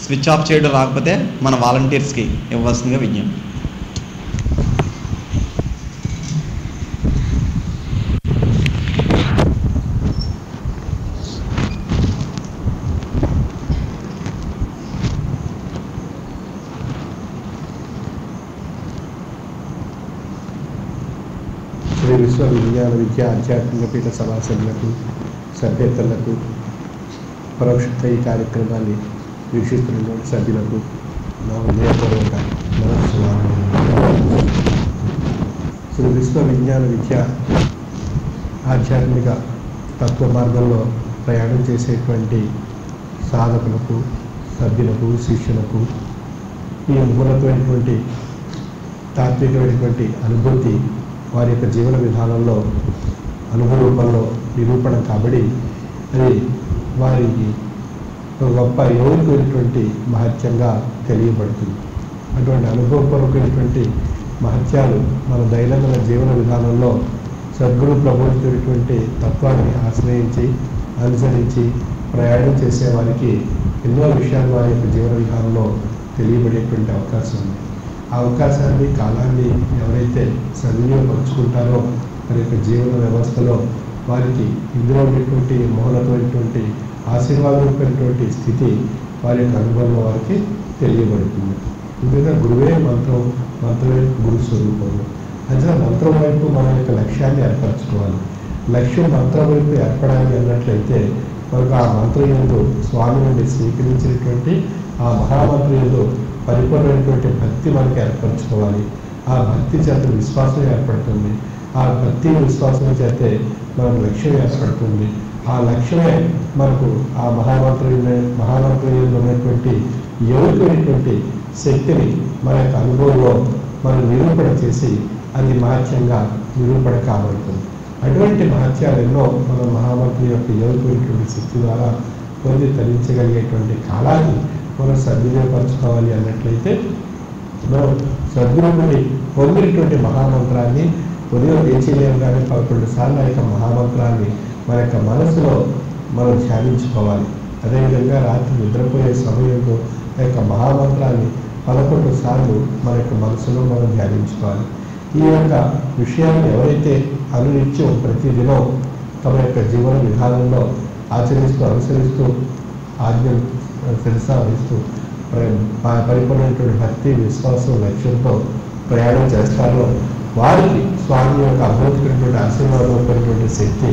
Switch off చేయడం రాకపోతే మన వాలంటీర్స్కి ఇవ్వాల్సిందిగా విజ్ఞప్తి. శ్రీ విశ్వ విజ్ఞాన విద్య ఆధ్యాత్మిక పీఠ సభాసభ్యులకు సభ్యతలకు పరోక్షంగా ఈ కార్యక్రమాన్ని వీక్షిస్తున్నటువంటి సభ్యులకు నా హృదయపూర్వక నమస్కారం. శ్రీ విశ్వ విజ్ఞాన విద్య ఆధ్యాత్మిక తత్వ మార్గంలో ప్రయాణం చేసేటువంటి సాధకులకు సభ్యులకు శిష్యులకు ఈ ఉన్నతమైనటువంటి తాత్వికమైనటువంటి అనుభూతి వారి యొక్క జీవన విధానంలో అనుభవ రూపంలో నిరూపణ కాబడి అది వారికి ఒక గొప్ప యోగికమైనటువంటి మహత్యంగా తెలియబడుతుంది. అటువంటి అనుభవపూర్వకమైనటువంటి మహత్యాలు మన దైనందిన జీవన విధానంలో సద్గురు ప్రబోధించినటువంటి తత్వాన్ని ఆశ్రయించి అనుసరించి ప్రయాణం చేసే వారికి ఎన్నో విషయాలు వారి యొక్క జీవన విధానంలో తెలియబడేటువంటి అవకాశం ఉంది. ఆ అవకాశాన్ని కాలాన్ని ఎవరైతే సద్వినియోగపరుచుకుంటారో వారి యొక్క జీవన వ్యవస్థలో వారికి ఇందులో ఉండేటువంటి మహోన్నతమైనటువంటి ఆశీర్వాదమైనటువంటి స్థితి వారి యొక్క అనుభవంలో వారికి తెలియబడుతుంది. ఎందుకంటే గురువే మంత్రం, మంత్రమే గురు స్వరూపము. అంటే మంత్రం వైపు మన యొక్క లక్ష్యాన్ని ఏర్పరచుకోవాలి. లక్ష్యం మంత్రం వైపు ఏర్పడాలి అన్నట్లయితే మనకు ఆ మంత్రం యందు స్వామి నుండి స్వీకరించినటువంటి ఆ మహామంత్రం యందు పరిపూర్ణమైనటువంటి భక్తి మనకు ఏర్పరచుకోవాలి. ఆ భక్తి చేత విశ్వాసం ఏర్పడుతుంది. ఆ భక్తి విశ్వాసం చేతే మనకు లక్ష్యం ఏర్పడుతుంది. ఆ లక్ష్యమే మనకు ఆ మహామంత్రంలో ఉన్నటువంటి యోగికమైనటువంటి శక్తిని మన యొక్క అనుభవంలో మనం నిరూపణ చేసి అది మహత్యంగా నిరూపణ కాబడుతుంది. అటువంటి మహత్యాలు ఎన్నో మన మహామంత్రి యొక్క యోగికమైనటువంటి శక్తి ద్వారా పొంది తరించగలిగేటువంటి కాలాన్ని మనం సద్వినియోగపరచుకోవాలి అన్నట్లయితే మనం సద్గురు నుండి పొందినటువంటి మహామంత్రాన్ని ఉదయం లేచిలేయగానే 11 సార్లు ఆ యొక్క మహామంత్రాన్ని మన యొక్క మనసులో మనం ధ్యానించుకోవాలి. అదేవిధంగా రాత్రి నిద్రపోయే సమయంలో ఆ యొక్క మహామంత్రాన్ని 11 సార్లు మన యొక్క మనసులో మనం ధ్యానించుకోవాలి. ఈ యొక్క విషయాన్ని ఎవరైతే అనునిత్యం ప్రతిదినం తమ యొక్క జీవన విధానంలో ఆచరిస్తూ అనుసరిస్తూ ఆజ్ఞలు శిరసావహిస్తూ పరిపూర్ణమైనటువంటి భక్తి విశ్వాసం లక్ష్యంతో ప్రయాణం చేస్తారో వారికి స్వామి యొక్క అద్భుతమైనటువంటి ఆశీర్వాదమైనటువంటి శక్తి